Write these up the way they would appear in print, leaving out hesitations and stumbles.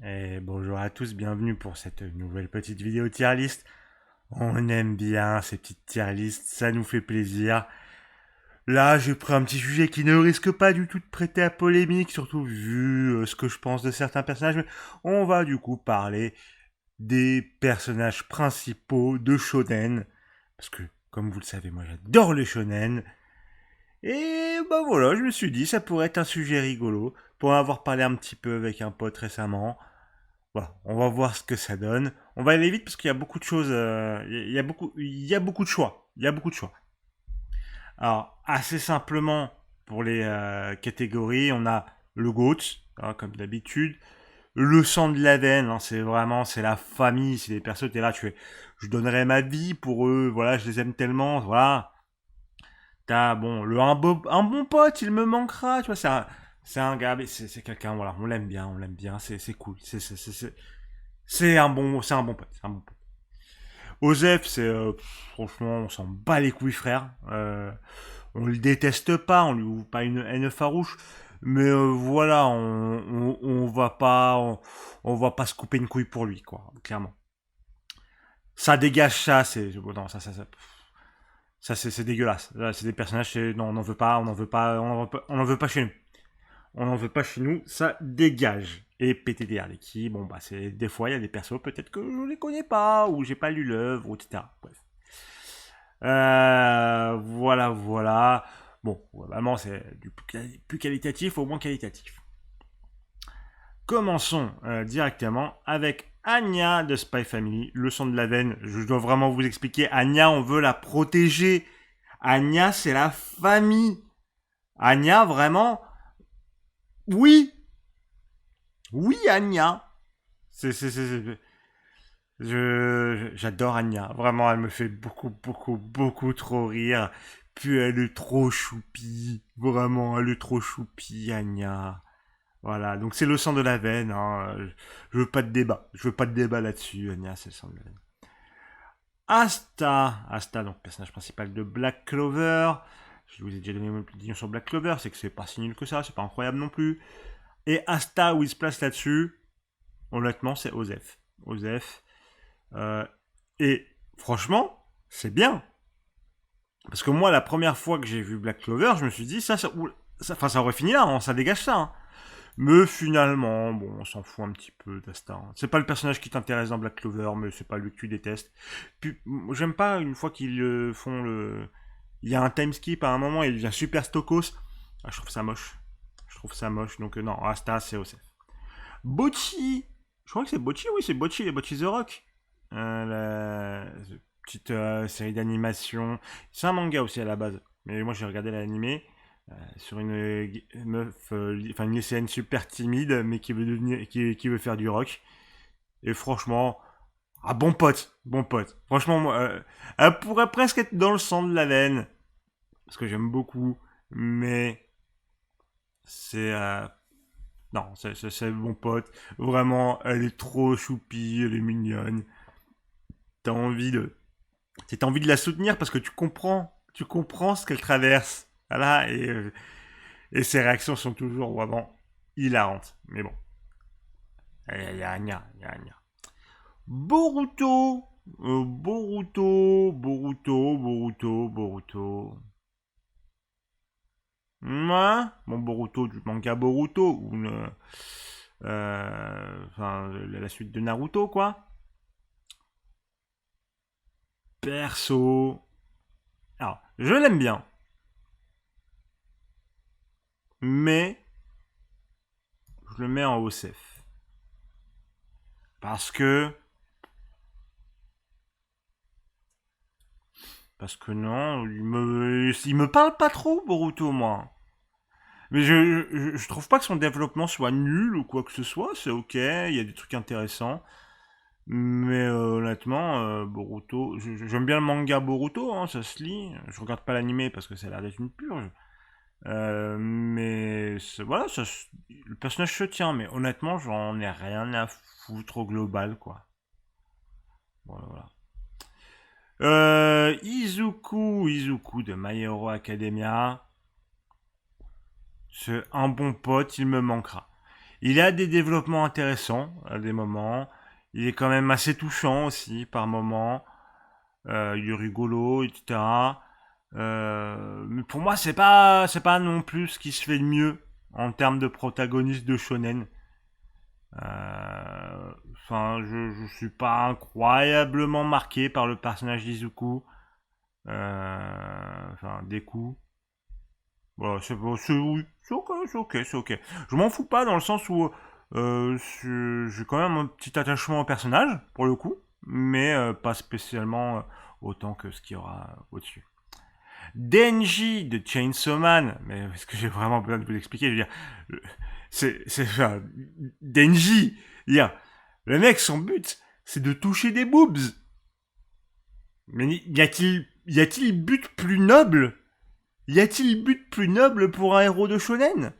Et bonjour à tous, bienvenue pour cette nouvelle petite vidéo tier list. On aime bien ces petites tier lists, ça nous fait plaisir. Là, j'ai pris un petit sujet qui ne risque pas du tout de prêter à polémique, surtout vu ce que je pense de certains personnages. Mais on va du coup parler des personnages principaux de shonen. Parce que, comme vous le savez, moi j'adore les shonen. Et bah voilà, je me suis dit, ça pourrait être un sujet rigolo. Pour en avoir parlé un petit peu avec un pote récemment. Voilà, on va voir ce que ça donne. On va aller vite parce qu'il y a beaucoup de choses. Il y a beaucoup de choix. Il y a beaucoup de choix. Alors, assez simplement, pour les catégories, on a le GOAT, hein, comme d'habitude. Le sang de la veine, hein, c'est vraiment, c'est la famille, c'est les persos, t'es là, tu fais, je donnerais ma vie pour eux, voilà, je les aime tellement, voilà. T'as, bon, un bon pote, il me manquera, tu vois, c'est un gars, mais c'est quelqu'un, voilà, on l'aime bien, c'est cool, c'est un bon pote, c'est un bon pote. Osef, franchement, on s'en bat les couilles, frère. On le déteste pas, on lui ouvre pas une haine farouche, mais voilà, on va pas se couper une couille pour lui, quoi, clairement. Ça dégage ça, c'est, bon, non, ça c'est dégueulasse. Là, c'est des personnages, non, on n'en veut pas, on n'en veut pas, on n'en veut pas chez nous. On n'en veut pas chez nous, ça dégage. Et PTDR, les qui, bon, bah, c'est, des fois, il y a des persos, peut-être que je les connais pas, ou j'ai pas lu l'œuvre, etc. Bref. Voilà, voilà. Bon, vraiment, c'est du plus qualitatif au moins qualitatif. Commençons directement avec Anya de Spy Family, le son de la veine. Je dois vraiment vous expliquer. Anya, on veut la protéger. Anya, c'est la famille. Anya, vraiment, oui, oui, Anya. J'adore Anya. Vraiment, elle me fait beaucoup, beaucoup, beaucoup trop rire. Puis elle est trop choupie. Vraiment, elle est trop choupie, Anya. Voilà, donc c'est le sang de la veine. Hein. Je veux pas de débat. Je veux pas de débat là-dessus. Anya, c'est le sang de la veine. Asta, donc personnage principal de Black Clover. Je vous ai déjà donné mon opinion sur Black Clover. C'est que c'est pas si nul que ça. C'est pas incroyable non plus. Et Asta, où il se place là-dessus, honnêtement, c'est Osef. Osef. Euh, et franchement, c'est bien. Parce que moi, la première fois que j'ai vu Black Clover, je me suis dit, ça aurait fini là, hein, ça dégage ça. Hein. Mais finalement, bon, on s'en fout un petit peu d'Asta. Hein. C'est pas le personnage qui t'intéresse dans Black Clover, mais c'est pas lui que tu détestes. Puis, j'aime pas une fois qu'ils font le. Il y a un time skip à un moment, il devient super stokos. Ah, je trouve ça moche. Je trouve ça moche, donc non, Asta, c'est OC. Bocchi, je crois que c'est Bocchi, oui, c'est Bocchi, Bocchi the Rock. La petite série d'animation. C'est un manga aussi à la base. Mais moi j'ai regardé l'animé sur une meuf, enfin une lycéenne super timide, mais qui veut devenir, qui veut faire du rock. Et franchement, ah bon pote, bon pote. Franchement, moi, elle pourrait presque être dans le sang de la veine, parce que j'aime beaucoup, mais c'est non, c'est mon pote. Vraiment, elle est trop choupie, elle est mignonne. T'as envie de, t'as envie de la soutenir parce que tu comprends ce qu'elle traverse. Voilà, et ses réactions sont toujours vraiment hilarantes. Mais bon, il y a Anya, il y a Anya. Boruto, Boruto. Moi, bon Boruto du manga Boruto ou enfin la suite de Naruto quoi. Perso, alors je l'aime bien, mais je le mets en OCF parce que non, il me parle pas trop Boruto moi. Mais je trouve pas que son développement soit nul ou quoi que ce soit, c'est ok, il y a des trucs intéressants. Mais honnêtement, Boruto, j'aime bien le manga Boruto, hein, ça se lit. Je regarde pas l'animé parce que ça a l'air d'être une purge. Mais voilà, le personnage se tient, mais honnêtement, j'en ai rien à foutre au global, quoi. Voilà, voilà. Izuku de My Hero Academia. C'est un bon pote, il me manquera. Il a des développements intéressants à des moments. Il est quand même assez touchant aussi par moments. Il est rigolo, etc. Mais pour moi, c'est pas non plus ce qui se fait de mieux en termes de protagoniste de shonen. Enfin, je suis pas incroyablement marqué par le personnage d'Izuku. Enfin, Deku. Voilà, oui, c'est ok. Je m'en fous pas dans le sens où j'ai quand même un petit attachement au personnage, pour le coup, mais pas spécialement autant que ce qu'il y aura au-dessus. Denji de Chainsaw Man, mais est-ce que j'ai vraiment besoin de vous l'expliquer? Je veux dire, enfin, Denji, dire, le mec, son but, c'est de toucher des boobs. Mais y a-t-il but plus noble? Y a-t-il but plus noble pour un héros de shonen?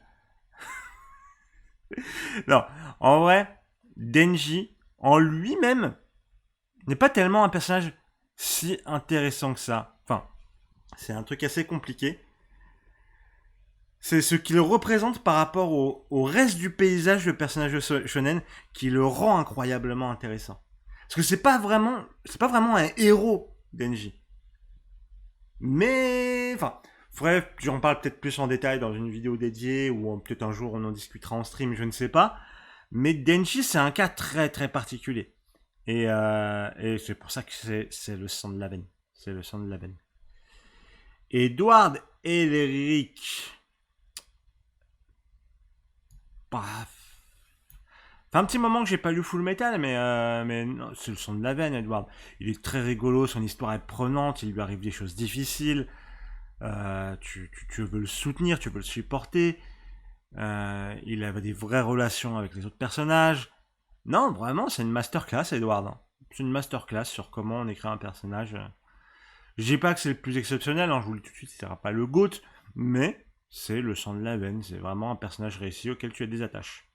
Non, en vrai, Denji, en lui-même, n'est pas tellement un personnage si intéressant que ça. Enfin, c'est un truc assez compliqué. C'est ce qu'il représente par rapport au reste du paysage, le personnage de shonen, qui le rend incroyablement intéressant. Parce que c'est pas vraiment un héros, Denji. Mais, enfin, bref, j'en parle peut-être plus en détail dans une vidéo dédiée ou peut-être un jour on en discutera en stream, je ne sais pas. Mais Denji, c'est un cas très très particulier. Et c'est pour ça que c'est le sang de la veine. C'est le sang de la veine. Edward Elric. Bah, fait un petit moment que j'ai pas lu Full Metal, mais non, c'est le son de la veine, Edward. Il est très rigolo, son histoire est prenante, il lui arrive des choses difficiles. Tu veux le soutenir, tu veux le supporter. Il a des vraies relations avec les autres personnages. Non, vraiment, c'est une masterclass, Edward. C'est une masterclass sur comment on écrit un personnage. Je dis pas que c'est le plus exceptionnel, hein, je vous le dis tout de suite, ce sera pas le GOAT, mais c'est le sang de la veine, c'est vraiment un personnage réussi auquel tu as des attaches.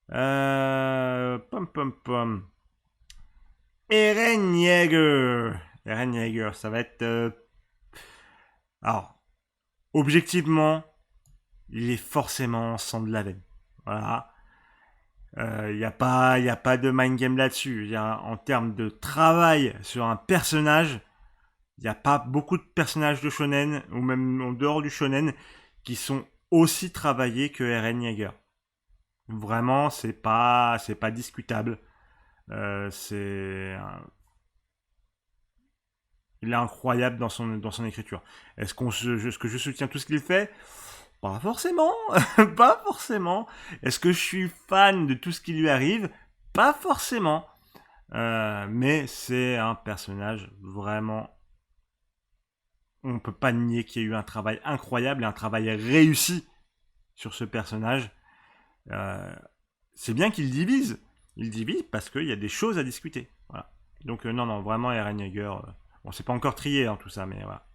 Pom pom pom. Eren Yeager. Eren Yeager, ça va être. Alors, objectivement, il est forcément sang de la veine. Voilà. Il n'y a pas de mind game là-dessus. En termes de travail sur un personnage, il n'y a pas beaucoup de personnages de shonen, ou même en dehors du shonen, qui sont aussi travaillés que Eren Yeager. Vraiment, c'est pas discutable. Il est incroyable dans son écriture. Est-ce que je soutiens tout ce qu'il fait? Pas forcément, pas forcément. Est-ce que je suis fan de tout ce qui lui arrive? Pas forcément. Mais c'est un personnage vraiment. On ne peut pas nier qu'il y a eu un travail incroyable et un travail réussi sur ce personnage. Euh, c'est bien qu'il divise. Il divise parce qu'il y a des choses à discuter. Voilà. Donc non, non, vraiment Eren Yeager. Bon, c'est pas encore trié hein, tout ça, mais voilà.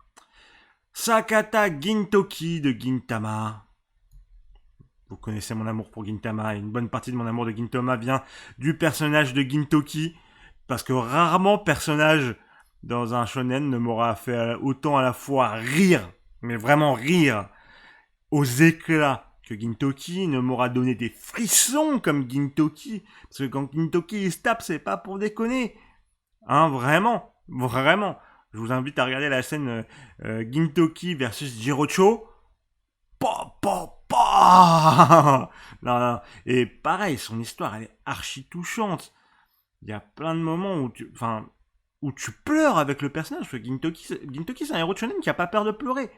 Sakata Gintoki de Gintama. Vous connaissez mon amour pour Gintama et une bonne partie de mon amour de Gintama vient du personnage de Gintoki parce que rarement personnage dans un shonen ne m'aura fait autant à la fois rire, mais vraiment rire aux éclats que Gintoki, ne m'aura donné des frissons comme Gintoki parce que quand Gintoki il se tape c'est pas pour déconner. Hein, vraiment, vraiment. Je vous invite à regarder la scène Gintoki versus Jirocho. Pa, pa, pa non, non. Et pareil, son histoire, elle est archi touchante. Il y a plein de moments où tu pleures avec le personnage. Parce que Gintoki, c'est un héros de shonen qui a pas peur de pleurer.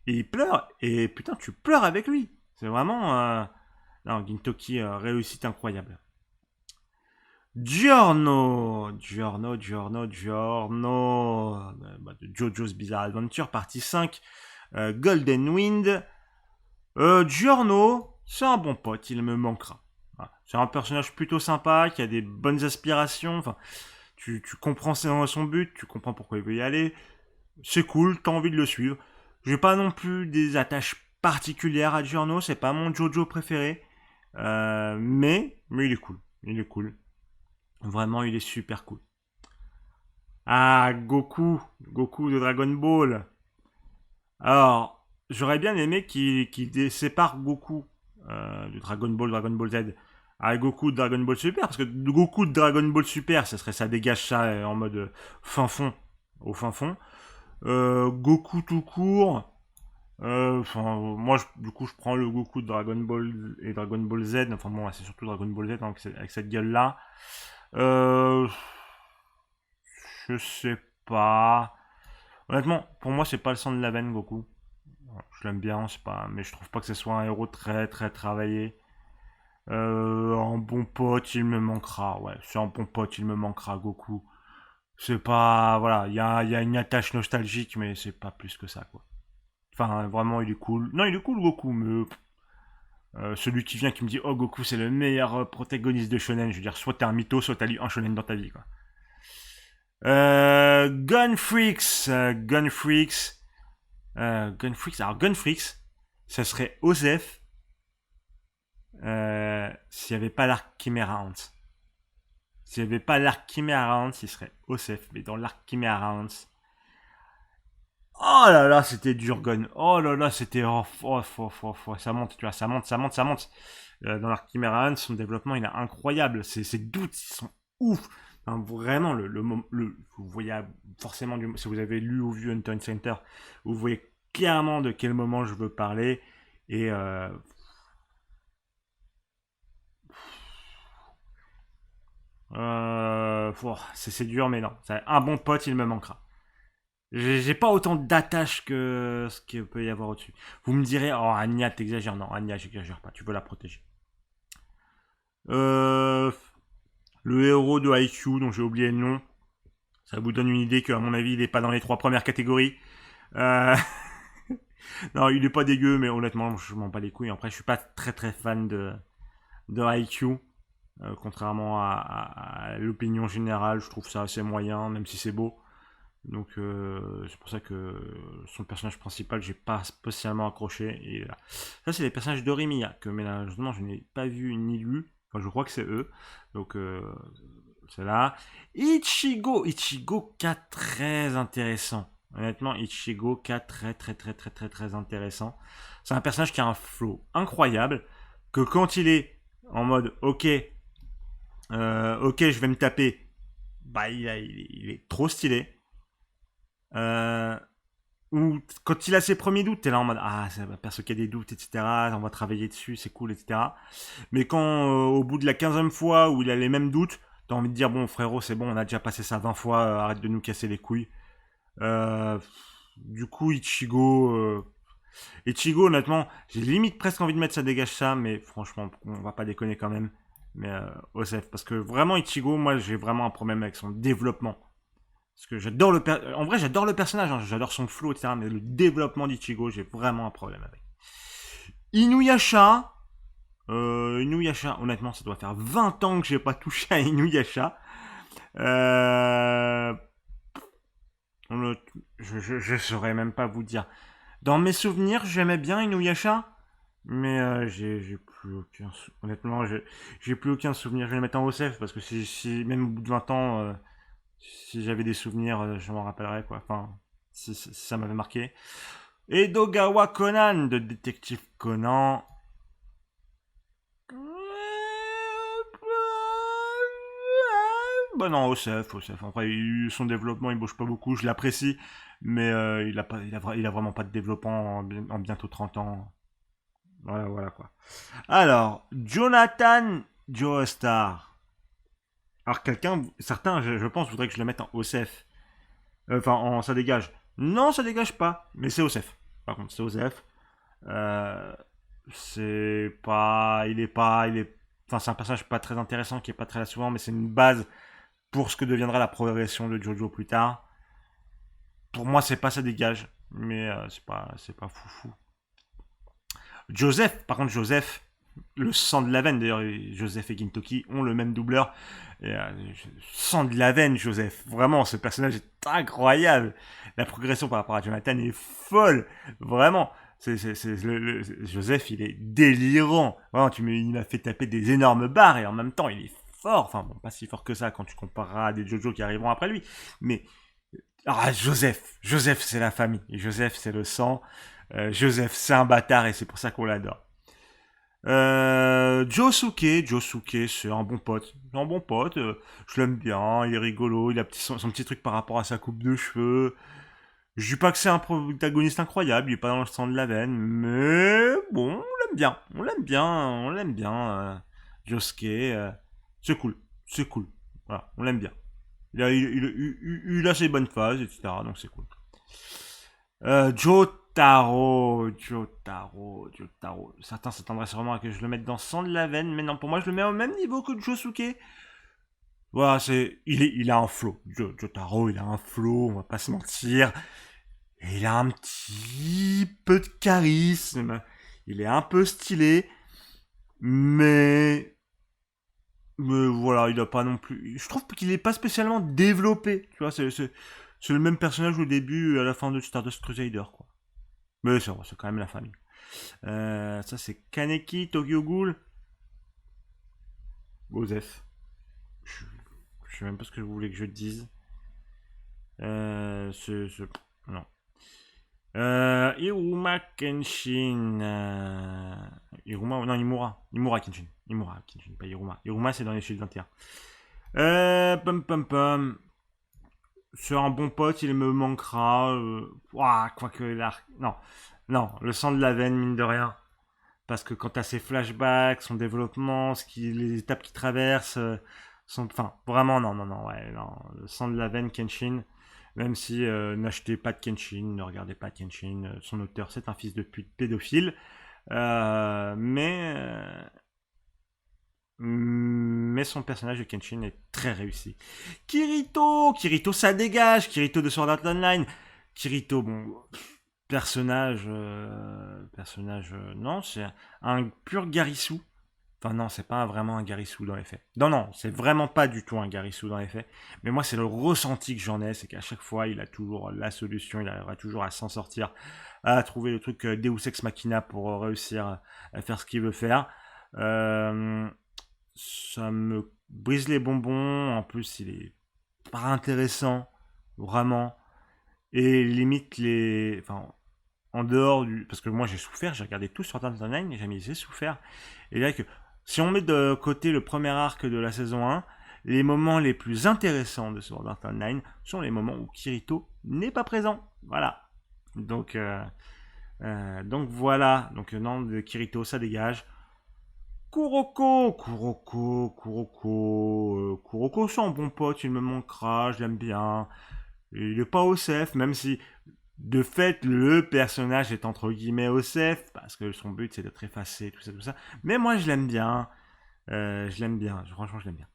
Et il pleure, et putain, tu pleures avec lui. C'est vraiment... Non, Gintoki, réussite incroyable. Giorno, de JoJo's Bizarre Adventure, partie 5, Golden Wind. Giorno, c'est un bon pote, il me manquera. Voilà. C'est un personnage plutôt sympa, qui a des bonnes aspirations, enfin, tu comprends son but, tu comprends pourquoi il veut y aller, c'est cool, t'as envie de le suivre. J'ai pas non plus des attaches particulières à Giorno, c'est pas mon JoJo préféré, mais il est cool. Vraiment, il est super cool. Ah, Goku de Dragon Ball. Alors, j'aurais bien aimé qu'il sépare Goku du Dragon Ball Z, à Goku de Dragon Ball Super, parce que Goku de Dragon Ball Super, ça dégage ça en mode fin fond, au fin fond. Goku tout court, moi, du coup, je prends le Goku de Dragon Ball et Dragon Ball Z. Enfin bon, c'est surtout Dragon Ball Z hein, avec cette gueule-là. Je sais pas. Honnêtement, pour moi, c'est pas le sang de la veine, Goku. Je l'aime bien, c'est pas, mais je trouve pas que ce soit un héros très très travaillé. Un bon pote, il me manquera. Ouais, c'est un bon pote, il me manquera, Goku. C'est pas, voilà, il y a une attache nostalgique, mais c'est pas plus que ça, quoi. Enfin, vraiment, il est cool. Non, il est cool, Goku, mais celui qui vient qui me dit oh Goku c'est le meilleur protagoniste de shonen, je veux dire soit t'es un mytho, soit t'as lu un shonen dans ta vie quoi. Gunfreaks, alors Gunfreaks, ça serait Osef s'il n'y avait pas l'arc Chimera Ants. S'il n'y avait pas l'arc Chimera Ants, il serait Osef, mais dans l'arc Chimera Ants, oh là là, c'était dur, Gun. Oh là là, c'était. Ça monte, tu vois, ça monte, ça monte, ça monte. Dans l'arc Chimera Hunt, son développement, il est incroyable. Ses doutes, ils sont ouf. Enfin, vraiment, vous voyez forcément, si vous avez lu ou vu Hunter x Hunter, vous voyez clairement de quel moment je veux parler. Et. C'est dur, mais non. Un bon pote, il me manquera. J'ai pas autant d'attache que ce qu'il peut y avoir au-dessus. Vous me direz, oh Anya, t'exagères. Non, Anya, j'exagère pas. Tu veux la protéger. Le héros de IQ, dont j'ai oublié le nom. Ça vous donne une idée qu'à mon avis, il est pas dans les 3 premières catégories. Euh... non, il est pas dégueu, mais honnêtement, je m'en bats les couilles. Après, je suis pas très très fan de IQ. Contrairement à l'opinion générale, je trouve ça assez moyen, même si c'est beau. Donc c'est pour ça que son personnage principal, j'ai pas spécialement accroché. Et là. Ça, c'est les personnages d'Orimiya que malheureusement je n'ai pas vu ni lu. Enfin, je crois que c'est eux. Donc c'est là. Ichigo 4 très intéressant. Honnêtement, Ichigo 4 très très très très très très intéressant. C'est un personnage qui a un flow incroyable. Que quand il est en mode ok, je vais me taper, bah il est trop stylé. Ou quand il a ses premiers doutes, t'es là en mode ah, c'est un perso qui a des doutes, etc. On va travailler dessus, c'est cool, etc. Mais quand au bout de la 15e fois où il a les mêmes doutes, t'as envie de dire bon frérot, c'est bon, on a déjà passé ça 20 fois, arrête de nous casser les couilles. Du coup, Ichigo, honnêtement, j'ai limite presque envie de mettre ça dégage ça, mais franchement, on va pas déconner quand même. Mais Osef, parce que vraiment Ichigo, moi j'ai vraiment un problème avec son développement. Parce que en vrai, j'adore le personnage, hein, j'adore son flow, etc. Mais le développement d'Ichigo, j'ai vraiment un problème avec. Inuyasha. Honnêtement, ça doit faire 20 ans que j'ai pas touché à Inuyasha. Je saurais même pas vous dire. Dans mes souvenirs, j'aimais bien Inuyasha. Mais j'ai plus aucun. Honnêtement, j'ai plus aucun souvenir. Je vais le mettre en OCF parce que si même au bout de 20 ans. Si j'avais des souvenirs, je m'en rappellerais quoi. Enfin, si ça m'avait marqué. Edogawa Conan de Détective Conan. Bah non, OCF. Après, son développement, il bouge pas beaucoup. Je l'apprécie, mais il a vraiment pas de développement en bientôt 30 ans. Voilà quoi. Alors, Jonathan Joestar. Alors certains, je pense, voudraient que je le mette en OCF. Enfin, ça dégage. Non, ça dégage pas, mais c'est OCF. Par contre, c'est OCF. C'est pas. Enfin, c'est un personnage pas très intéressant, qui est pas très là souvent, mais c'est une base pour ce que deviendra la progression de Jojo plus tard. Pour moi, c'est pas ça dégage, mais c'est pas foufou. Joseph, par contre, le sang de la veine, d'ailleurs, Joseph et Gintoki ont le même doubleur. Et, sang de la veine, Joseph. Vraiment, ce personnage est incroyable. La progression par rapport à Jonathan est folle. Vraiment. Joseph, il est délirant. Vraiment, il m'a fait taper des énormes barres et en même temps, il est fort. Enfin, bon, pas si fort que ça quand tu compareras à des Jojo qui arriveront après lui. Mais, Joseph, c'est la famille. Et Joseph, c'est le sang. Joseph, c'est un bâtard et c'est pour ça qu'on l'adore. Josuke, c'est un bon pote. C'est un bon pote, je l'aime bien, il est rigolo, il a son petit truc par rapport à sa coupe de cheveux. Je dis pas que c'est un protagoniste incroyable, il est pas dans le sang de la veine, mais bon, on l'aime bien, on l'aime bien, on l'aime bien, Josuke, c'est cool, c'est cool, voilà, on l'aime bien. Il a ses bonnes phases, etc., donc c'est cool. Jotaro. Certains s'attendraient sûrement à que je le mette dans sang de la veine, mais non, pour moi, je le mets au même niveau que Josuke. Voilà, il a un flow. Jotaro, il a un flow, on va pas se mentir. Et il a un petit peu de charisme. Il est un peu stylé, mais voilà, il a pas non plus. Je trouve qu'il est pas spécialement développé. Tu vois, c'est le même personnage au début et à la fin de Stardust Crusader, quoi. Mais c'est quand même la famille. Ça, c'est Kaneki, Tokyo Ghoul, Osef. Je, je sais même pas ce que vous voulez que je dise. Non. Iruma Kenshin. Iruma, non, Imura. Imura Kenshin. Imura Kenshin, pas Iruma. Iruma, c'est dans les Sud 21. Pum pum pum. C'est un bon pote, il me manquera. Quoique l'arc. Non. Non, le sang de la veine, mine de rien. Parce que quand t'as ses flashbacks, son développement, les étapes qu'il traverse, enfin, vraiment, non, non, non, ouais, non. Le sang de la veine, Kenshin. Même si n'achetez pas de Kenshin, ne regardez pas Kenshin, son auteur c'est un fils de pute pédophile. Mais son personnage de Kenshin est très réussi. Kirito, ça dégage. Kirito de Sword Art Online. Kirito, bon, non, c'est un pur Garisu. Enfin non, c'est pas vraiment un Garisu dans les faits. Non, non, c'est vraiment pas du tout un Garisu dans les faits. Mais moi, c'est le ressenti que j'en ai, c'est qu'à chaque fois, il a toujours la solution, il arrivera toujours à s'en sortir, à trouver le truc Deus Ex Machina pour réussir à faire ce qu'il veut faire. Euh, Ça me brise les bonbons. En plus, il est pas intéressant, vraiment. Et limite enfin, en dehors du, parce que moi j'ai souffert, j'ai regardé tout sur Sword Art Online et j'ai souffert. Et là que si on met de côté le premier arc de la saison 1, les moments les plus intéressants de Sword Art Online sont les moments où Kirito n'est pas présent. Voilà. Donc voilà. Donc non, de Kirito ça dégage. Kuroko, c'est un bon pote, il me manquera, je l'aime bien. Il est pas OCF, même si de fait le personnage est entre guillemets OCF, parce que son but c'est d'être effacé, tout ça, tout ça. Mais moi je l'aime bien, franchement je l'aime bien.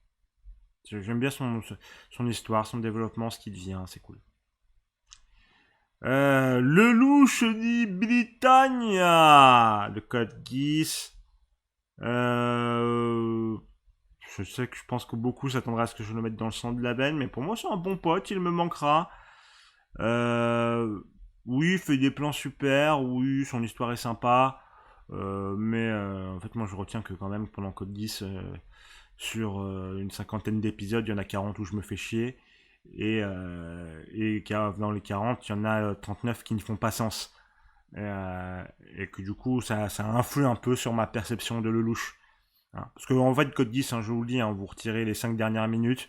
J'aime bien son histoire, son développement, ce qu'il devient, c'est cool. Le louche dit Britannia, le code Geass. Je sais que je pense que beaucoup s'attendraient à ce que je le mette dans le sang de la veine, mais pour moi c'est un bon pote, il me manquera. Oui, il fait des plans super, oui, son histoire est sympa, mais en fait moi je retiens que quand même pendant Code 10, sur une cinquantaine d'épisodes, il y en a 40 où je me fais chier, et dans les 40, il y en a 39 qui ne font pas sens. Et que du coup ça influe un peu sur ma perception de Lelouch. Hein. Parce que en fait Code 10, hein, je vous le dis, hein, vous retirez les 5 dernières minutes,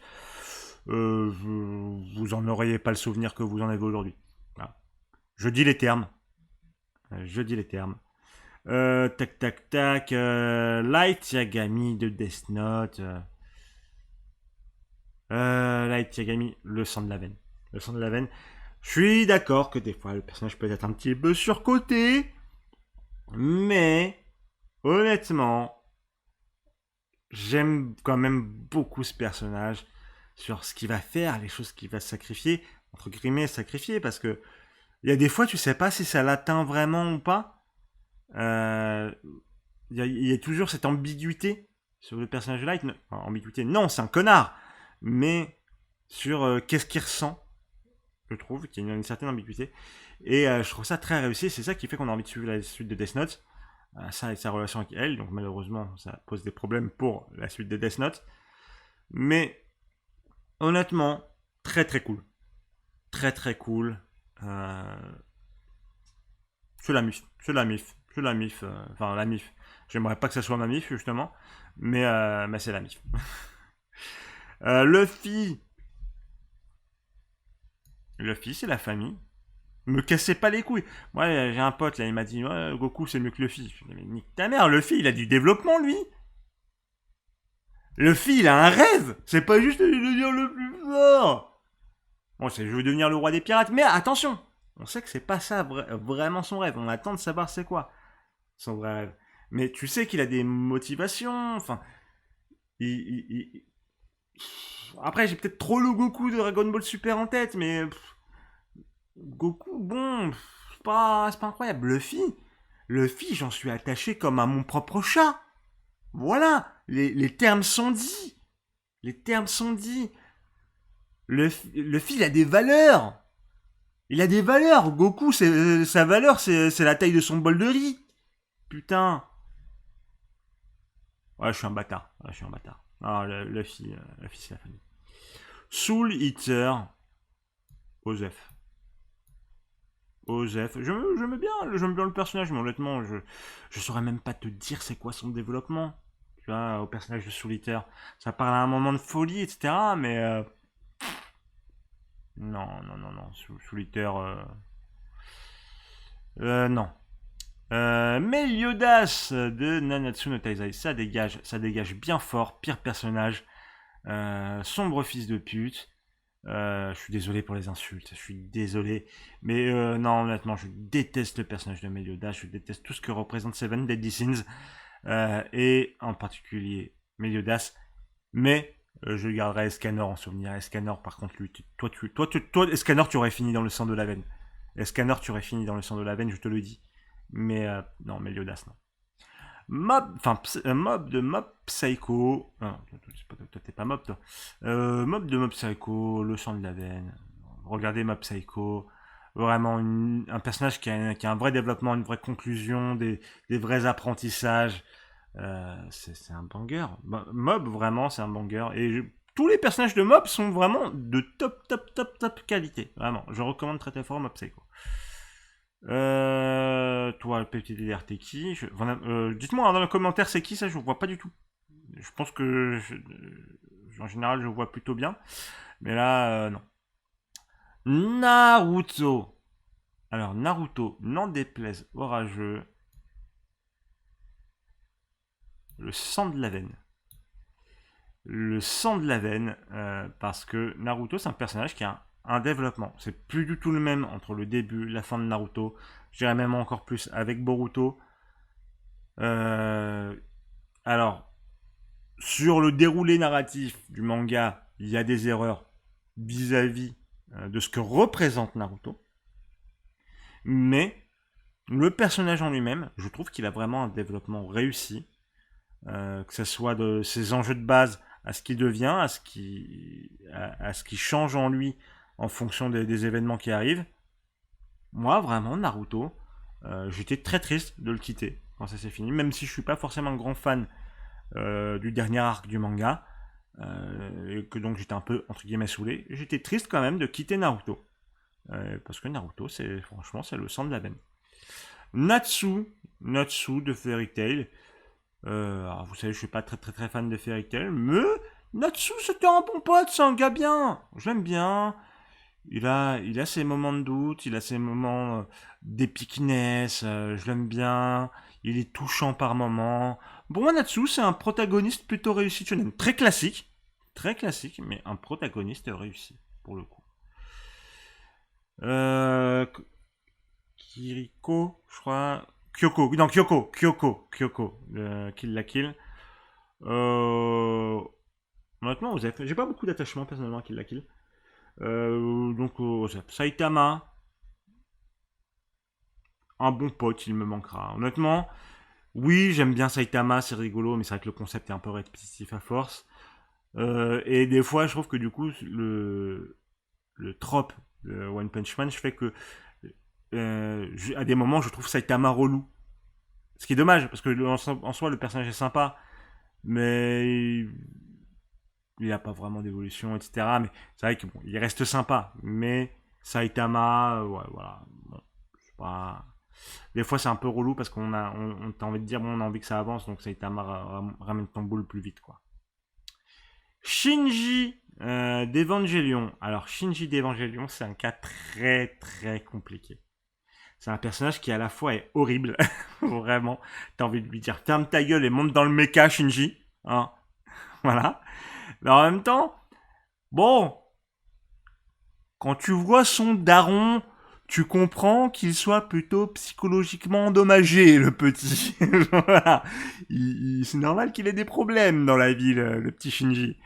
vous en auriez pas le souvenir que vous en avez aujourd'hui. Voilà. Je dis les termes. Tac tac tac. Light Yagami de Death Note. Light Yagami, le sang de la veine. Le sang de la veine. Je suis d'accord que des fois le personnage peut être un petit peu surcoté. Mais honnêtement, j'aime quand même beaucoup ce personnage sur ce qu'il va faire, les choses qu'il va sacrifier, entre guillemets sacrifier, parce que il y a des fois tu sais pas si ça l'atteint vraiment ou pas. Euh, il y a toujours cette ambiguïté sur le personnage de Light. Enfin, ambiguïté, non, c'est un connard, mais sur qu'est-ce qu'il ressent, je trouve qu'il y a une certaine ambiguïté. Et je trouve ça très réussi, c'est ça qui fait qu'on a envie de suivre la suite de Death Note. Ça et sa relation avec elle, donc malheureusement ça pose des problèmes pour la suite de Death Note. Mais honnêtement, très très cool. Très très cool. C'est la mif. Enfin la mif. J'aimerais pas que ça soit ma mif, justement. Mais c'est la mif. Luffy. Luffy, c'est la famille. Me cassez pas les couilles. Moi, j'ai un pote, là, il m'a dit, ouais, Goku, c'est mieux que Luffy. Je dis, mais nique ta mère, Luffy, il a du développement, lui. Luffy, il a un rêve. C'est pas juste de devenir le plus fort. Bon, c'est je veux devenir le roi des pirates. Mais attention, on sait que c'est pas ça vraiment son rêve. On attend de savoir c'est quoi son vrai rêve. Mais tu sais qu'il a des motivations. Enfin, il- après, j'ai peut-être trop le Goku de Dragon Ball Super en tête, mais Goku, bon, c'est pas incroyable. Luffy, j'en suis attaché comme à mon propre chat. Voilà, les termes sont dits. Les termes sont dits. Luffy, il a des valeurs. Il a des valeurs. Goku, sa valeur, c'est la taille de son bol de riz. Putain. Ouais, je suis un bâtard. Ouais, je suis un bâtard. Ah, Luffy, c'est la famille. Soul Eater. Osef. Osef. J'aime bien le personnage, mais honnêtement, je saurais même pas te dire c'est quoi son développement. Tu vois, au personnage de Soul Eater. Ça parle à un moment de folie, etc. Mais non, non, non, non. Soul Eater. Non. Meliodas de Nanatsu no Taizai, ça dégage bien fort, pire personnage, sombre fils de pute. Je suis désolé pour les insultes, je suis désolé, mais non, honnêtement, je déteste le personnage de Meliodas, je déteste tout ce que représente Seven Deadly Sins, et en particulier Meliodas, mais je garderai Escanor en souvenir. Escanor, par contre, lui, toi, Escanor, tu aurais fini dans le sang de la veine. Escanor, tu aurais fini dans le sang de la veine, je te le dis. Mais non, Meliodas, non. Mob de Mob Psycho. Non, toi, t'es pas Mob, toi. Mob de Mob Psycho, le sang de la veine. Regardez Mob Psycho. Vraiment un personnage qui a un vrai développement, une vraie conclusion, des vrais apprentissages. C'est un banger. Mob, vraiment, c'est un banger. Tous les personnages de Mob sont vraiment de top, top, top, top qualité. Vraiment, je recommande très très fort Mob Psycho. Toi, le petit DDR, t'es qui dites-moi dans les commentaires c'est qui ça, je vois pas du tout. Je pense que en général je vois plutôt bien. Mais là, non. Naruto. Alors, Naruto, n'en déplaise au rageux. Le sang de la veine. Le sang de la veine, parce que Naruto, c'est un personnage qui a un développement. C'est plus du tout le même entre le début et la fin de Naruto. Je dirais même encore plus avec Boruto. Euh, alors, sur le déroulé narratif du manga, il y a des erreurs vis-à-vis de ce que représente Naruto. Mais le personnage en lui-même, je trouve qu'il a vraiment un développement réussi. Que ce soit de ses enjeux de base à ce qu'il devient, à ce qui change en lui en fonction des événements qui arrivent. Moi, vraiment, Naruto, j'étais très triste de le quitter quand ça s'est fini, même si je suis pas forcément un grand fan du dernier arc du manga, et que donc j'étais un peu entre guillemets saoulé. J'étais triste quand même de quitter Naruto, parce que Naruto, franchement, c'est le sang de la veine. Natsu de Fairy Tail. Alors vous savez, je suis pas très très très fan de Fairy Tail, mais Natsu c'était un bon pote, c'est un gars bien. Je l'aime bien. Il a ses moments de doute, il a ses moments d'épicness, je l'aime bien. Il est touchant par moments. Bon, Natsu, c'est un protagoniste plutôt réussi shonen. Très classique, mais un protagoniste réussi, pour le coup. Euh, Kiriko, je crois. Kyoko, non, Kyoko, Kill la Kill. Euh, Honnêtement, j'ai pas beaucoup d'attachement personnellement à Kill la Kill. Donc, Saitama, un bon pote, il me manquera. Honnêtement, oui, j'aime bien Saitama, c'est rigolo, mais c'est vrai que le concept est un peu répétitif à force. Et des fois, je trouve que du coup, le trope de One Punch Man, je fais que à des moments, je trouve Saitama relou. Ce qui est dommage, parce que en soi, le personnage est sympa, mais il n'a pas vraiment d'évolution, etc. Mais c'est vrai qu'il reste sympa. Mais Saitama, ouais, voilà. Bon, je sais pas. Des fois, c'est un peu relou parce on t'a envie de dire, bon, on a envie que ça avance, donc ça ramène ton boule plus vite, quoi. Shinji d'Evangelion. Alors, Shinji d'Evangelion, c'est un cas très très compliqué. C'est un personnage qui à la fois est horrible, vraiment. T'as envie de lui dire ferme ta gueule et monte dans le mecha, Shinji. Hein, voilà. Mais en même temps, bon, quand tu vois son daron, tu comprends qu'il soit plutôt psychologiquement endommagé, le petit. Voilà. C'est normal qu'il ait des problèmes dans la vie, le petit Shinji.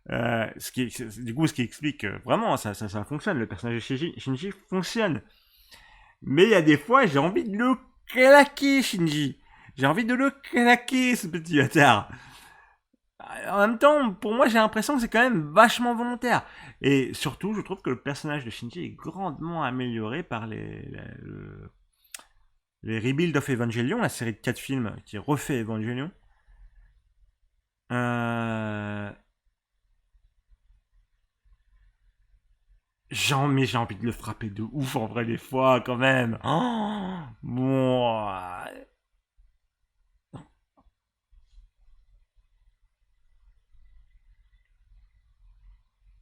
Du coup, ce qui explique vraiment, ça fonctionne. Le personnage de Shinji fonctionne. Mais il y a des fois, j'ai envie de le claquer, Shinji. J'ai envie de le claquer, ce petit bâtard. En même temps, pour moi, j'ai l'impression que c'est quand même vachement volontaire. Et surtout, je trouve que le personnage de Shinji est grandement amélioré par les Rebuild of Evangelion, la série de 4 films qui refait Evangelion. Euh, mais j'ai envie de le frapper de ouf en vrai des fois quand même. Oh, bon.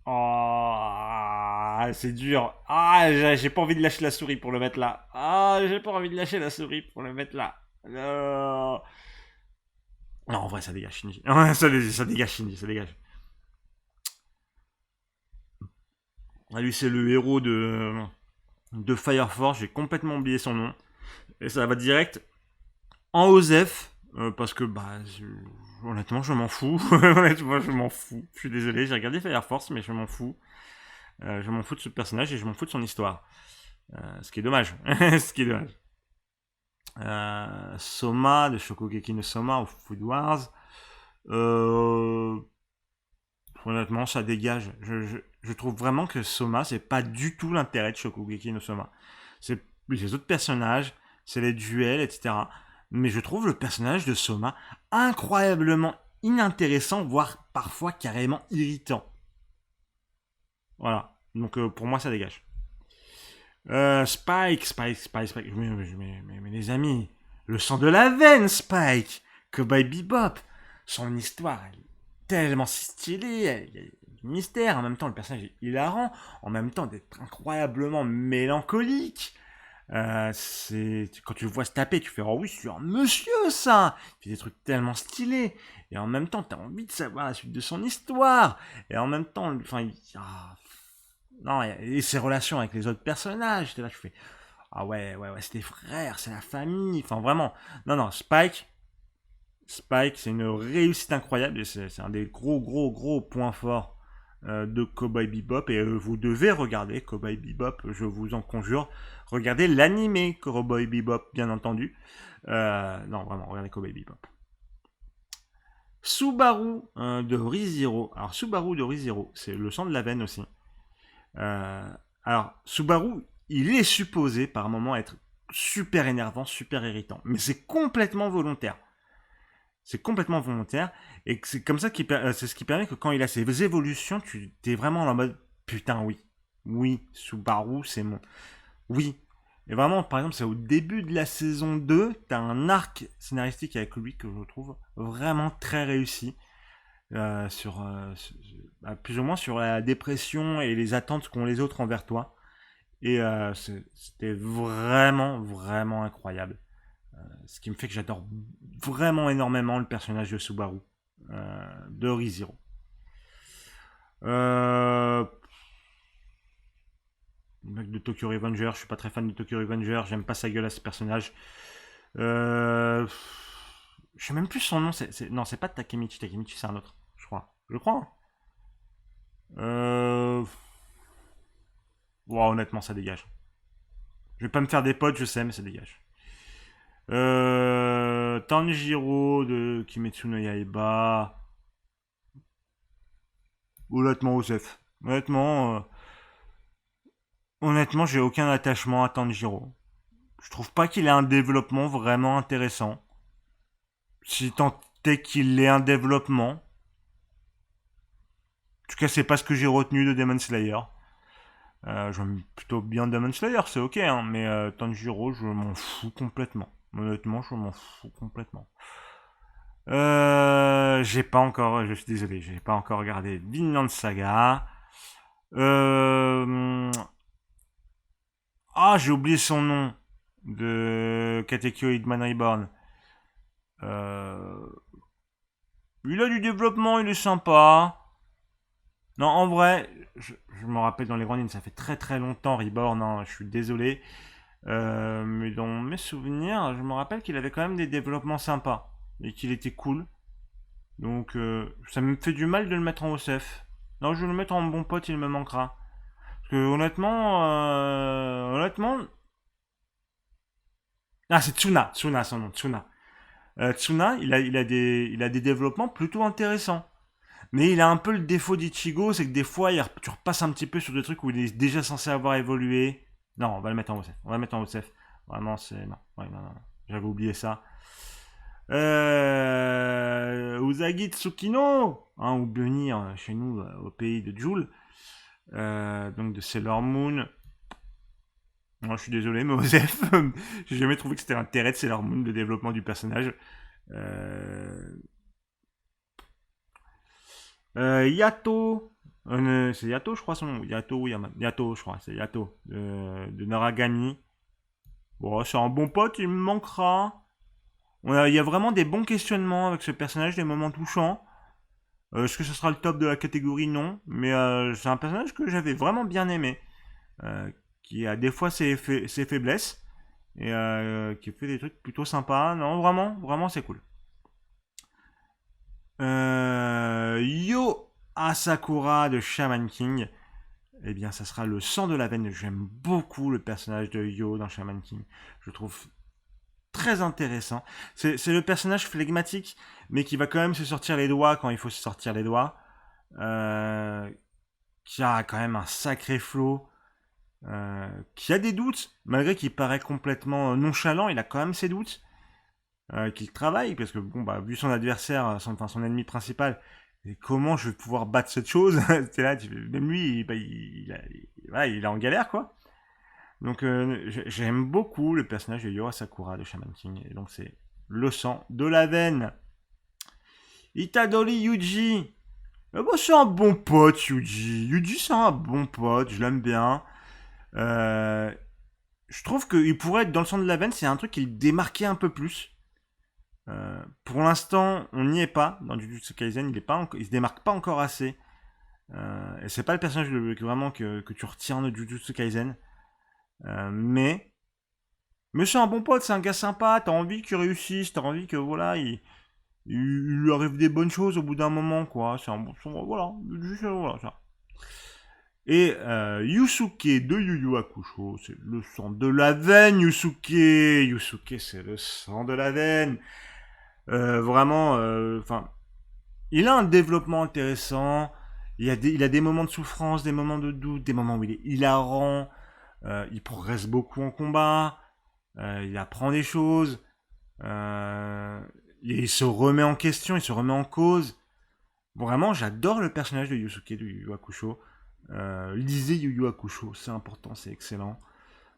Oh, c'est dur. Ah, j'ai pas envie de lâcher la souris pour le mettre là. Ah, j'ai pas envie de lâcher la souris pour le mettre là. Non, non en vrai, ça dégage Shinji. Ça dégage Shinji, ça dégage. Ah, lui, c'est le héros de Fire Force. J'ai complètement oublié son nom. Et ça va direct en Osef. Parce que, bah, honnêtement, je m'en fous. Honnêtement, je m'en fous. Je suis désolé, j'ai regardé Fire Force, mais je m'en fous. Je m'en fous de ce personnage et je m'en fous de son histoire. Ce qui est dommage. Ce qui est dommage. Soma, de Shokugeki no Soma ou Food Wars. Euh, Honnêtement, ça dégage. Je trouve vraiment que Soma, c'est pas du tout l'intérêt de Shokugeki no Soma. C'est les autres personnages, c'est les duels, etc. Mais je trouve le personnage de Soma incroyablement inintéressant, voire parfois carrément irritant. Voilà. Donc pour moi, ça dégage. Spike. Mais les amis, le sang de la veine, Spike. Cowboy Bebop. Son histoire, elle est tellement stylée. Il y a du mystère. En même temps, le personnage est hilarant. En même temps, d'être incroyablement mélancolique. Quand tu le vois se taper, tu fais oh oui, c'est un monsieur ça. Il fait des trucs tellement stylés. Et en même temps, t'as envie de savoir la suite de son histoire. Et en même temps, enfin, non, et ses relations avec les autres personnages, là, je fais ah ouais, c'est des frères, c'est la famille, enfin vraiment. Non, non, Spike, c'est une réussite incroyable, et c'est un des gros points forts de Cowboy Bebop, et vous devez regarder Cowboy Bebop, je vous en conjure. Regardez l'animé Cowboy Bebop, bien entendu. Non, vraiment, regardez Cowboy Bebop. Subaru de ReZero. Alors, Subaru de ReZero, c'est le sang de la veine aussi. Alors, Subaru, il est supposé par moment être super énervant, super irritant. Mais c'est complètement volontaire. C'est complètement volontaire. Et c'est comme ça c'est ce qui permet que quand il a ses évolutions, tu es vraiment en mode putain, oui. Oui, Subaru, c'est mon. Oui. Et vraiment, par exemple, c'est au début de la saison 2, t'as un arc scénaristique avec lui que je trouve vraiment très réussi. Plus ou moins sur la dépression et les attentes qu'ont les autres envers toi. Et c'était vraiment incroyable. Ce qui me fait que j'adore vraiment énormément le personnage de Subaru, de ReZero. Le mec de Tokyo Revenger, je suis pas très fan de Tokyo Revenger, j'aime pas sa gueule à ce personnage. Je sais même plus son nom, non, c'est pas Takemichi, c'est un autre, je crois. Je crois. Honnêtement, ça dégage. Je vais pas me faire des potes, je sais, mais ça dégage. Tanjiro de Kimetsu no Yaiba. Honnêtement, Osef. Honnêtement, j'ai aucun attachement à Tanjiro. Je trouve pas qu'il ait un développement vraiment intéressant. Si tant est qu'il ait un développement. En tout cas, c'est pas ce que j'ai retenu de Demon Slayer. J'aime plutôt bien Demon Slayer, c'est ok, hein, mais Tanjiro, je m'en fous complètement. Honnêtement, je m'en fous complètement. J'ai pas encore, je suis désolé, j'ai pas encore regardé Vinland Saga. Euh, j'ai oublié son nom de Katekyo Hitman Reborn. Euh, il a du développement, il est sympa. Non, en vrai, je me rappelle dans les grandes lignes, ça fait très très longtemps Reborn, hein, je suis désolé. Mais dans mes souvenirs, je me rappelle qu'il avait quand même des développements sympas et qu'il était cool. Donc ça me fait du mal de le mettre en OCF. Non, je vais le mettre en bon pote, il me manquera. Parce que honnêtement... Ah, c'est Tsuna, Tsuna son nom, Tsuna. Tsuna, il a des développements plutôt intéressants. Mais il a un peu le défaut d'Ichigo, c'est que des fois, tu repasses un petit peu sur des trucs où il est déjà censé avoir évolué. Non, on va le mettre en OCF. On va le mettre en OCF. Vraiment, c'est... Non, ouais, non, non, non. J'avais oublié ça. Usagi Tsukino, hein, ou Bunny chez nous au pays de Joule, donc de Sailor Moon. Moi, je suis désolé, mais Osef, j'ai jamais trouvé que c'était l'intérêt de Sailor Moon, le développement du personnage. Euh, Yato, c'est Yato, je crois son nom. Yato, oui, Yato, je crois, c'est Yato, de Naragami. Bon, c'est un bon pote, il me manquera. Il y a vraiment des bons questionnements avec ce personnage, des moments touchants. Est-ce que ce sera le top de la catégorie? Non. Mais c'est un personnage que j'avais vraiment bien aimé. Qui a des fois ses faiblesses. Et qui fait des trucs plutôt sympas. Non, vraiment, vraiment, c'est cool. Yo Asakura de Shaman King. Eh bien, ça sera le sang de la veine. J'aime beaucoup le personnage de Yo dans Shaman King. Je trouve très intéressant. C'est le personnage flegmatique, mais qui va quand même se sortir les doigts quand il faut se sortir les doigts. Euh, qui a quand même un sacré flow. Qui a des doutes, malgré qu'il paraît complètement nonchalant, il a quand même ses doutes. Qu'il travaille, parce que bon, bah, vu son adversaire, son ennemi principal, et comment je vais pouvoir battre cette chose? C'est là, même lui, voilà, il est en galère, quoi. Donc j'aime beaucoup le personnage de Yoro Sakura de Shaman King, et donc c'est le sang de la veine. Itadori Yuji. Bah, c'est un bon pote, Yuji. Yuji, c'est un bon pote, je l'aime bien. Euh, je trouve qu'il pourrait être dans le sang de la veine, c'est un truc qui le démarquait un peu plus. Pour l'instant, on n'y est pas dans Jujutsu Kaisen, il se démarque pas encore assez. Et c'est pas le personnage vraiment que tu retiens de Jujutsu Kaisen. Mais c'est un bon pote, c'est un gars sympa, t'as envie qu'il réussisse, t'as envie que voilà, il lui arrive des bonnes choses au bout d'un moment, quoi. C'est un bon, voilà, juste voilà ça. Et Yusuke de Yu Yu Hakusho, c'est le sang de la veine, Yusuke. Yusuke, c'est le sang de la veine. Vraiment, enfin, il a un développement intéressant. Il a des moments de souffrance, des moments de doute, des moments où il est hilarant. Il progresse beaucoup en combat. Il apprend des choses. Euh, il se remet en question, il se remet en cause. Vraiment, j'adore le personnage de Yusuke de Yu Yu Hakusho. Lisez Yu Yu Hakusho, c'est important, c'est excellent.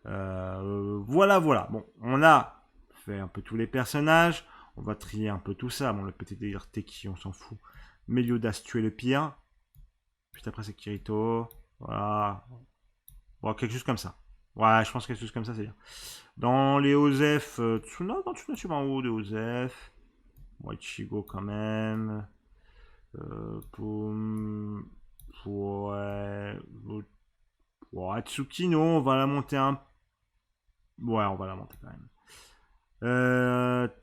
Voilà, voilà. Bon, on a fait un peu tous les personnages. On va trier un peu tout ça. Bon, le petit délire Teki, on s'en fout. Meliodas, tu es le pire. Puis après, c'est Kirito. Voilà. Bon, quelque chose comme ça. Ouais, je pense quelque chose comme ça, c'est bien. Dans les Osef, Tsuna, non, Tsuna, tu vas en haut de Osef. Bon, Ichigo quand même. Poum. Ouais. Bon, Atsukino, on va la monter un. Ouais, on va la monter quand même.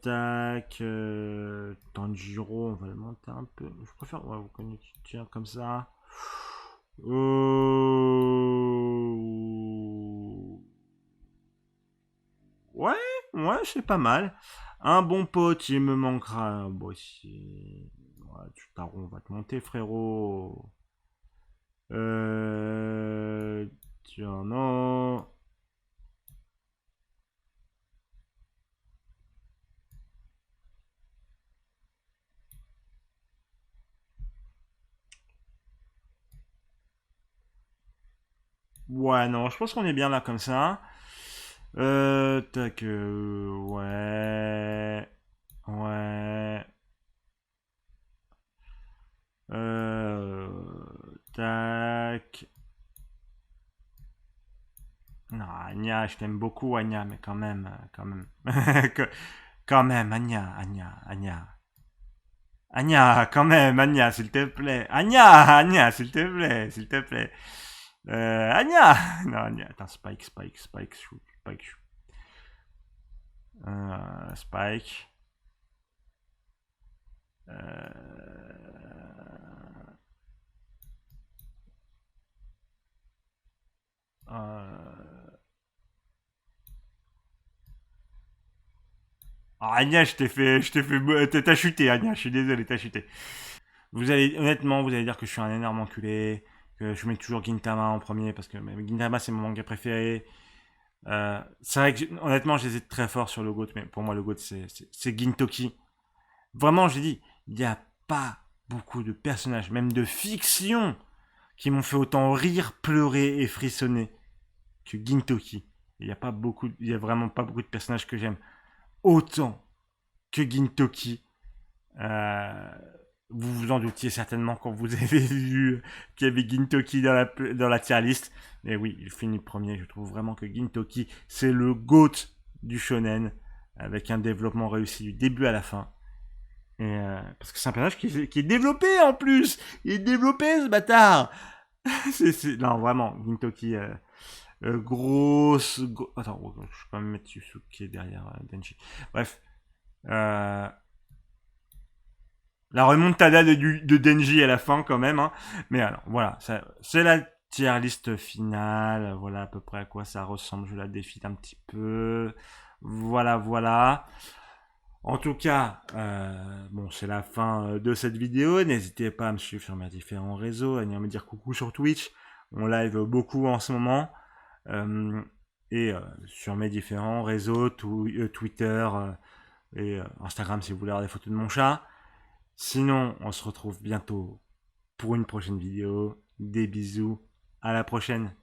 Tac. Tanjiro, on va le monter un peu. Je préfère. Ouais, vous connaissez, tiens, comme ça. Ouais, ouais, c'est pas mal. Un bon pote, il me manquera. Bon, si. Ouais, on va te monter, frérot. Tiens, non. Ouais, non, je pense qu'on est bien là comme ça. Tac, ouais. Ouais. Tac. Non, Anya, je t'aime beaucoup, Anya, mais quand même, quand même. Quand même, Anya, Anya, Anya. Anya, quand même, Anya, s'il te plaît. Anya, Anya, s'il te plaît, s'il te plaît. Anya! Non, Anya, attends, Spike, Spike, Spike, shoot, Spike, shoot. Spike. Euh, Ah, Anya, t'as chuté, Anya, je suis désolé, t'as chuté. Honnêtement, vous allez dire que je suis un énorme enculé, que je mets toujours Gintama en premier parce que Gintama c'est mon manga préféré. C'est vrai que honnêtement, j'hésite très fort sur le GOAT, mais pour moi, le GOAT c'est Gintoki. Vraiment, j'ai dit, il n'y a pas beaucoup de personnages, même de fiction, qui m'ont fait autant rire, pleurer et frissonner que Gintoki. Il y a vraiment pas beaucoup de personnages que j'aime autant que Gintoki. Euh, vous vous en doutiez certainement quand vous avez vu qu'il y avait Gintoki dans la tier list. Mais oui, il finit premier. Je trouve vraiment que Gintoki, c'est le GOAT du shonen, avec un développement réussi du début à la fin. Parce que c'est un personnage qui est développé en plus. Il est développé ce bâtard. Non, vraiment, Gintoki, Attends, je vais quand même mettre Yusuke derrière Denji. Bref. Euh, La remontada de Denji à la fin quand même. Hein. Mais alors, voilà, c'est la tier list finale. Voilà à peu près à quoi ça ressemble. Je la défile un petit peu. Voilà, voilà. En tout cas, bon, c'est la fin de cette vidéo. N'hésitez pas à me suivre sur mes différents réseaux, à venir me dire coucou sur Twitch. On live beaucoup en ce moment. Euh, sur mes différents réseaux, Twitter et Instagram si vous voulez avoir des photos de mon chat. Sinon, on se retrouve bientôt pour une prochaine vidéo. Des bisous. À la prochaine.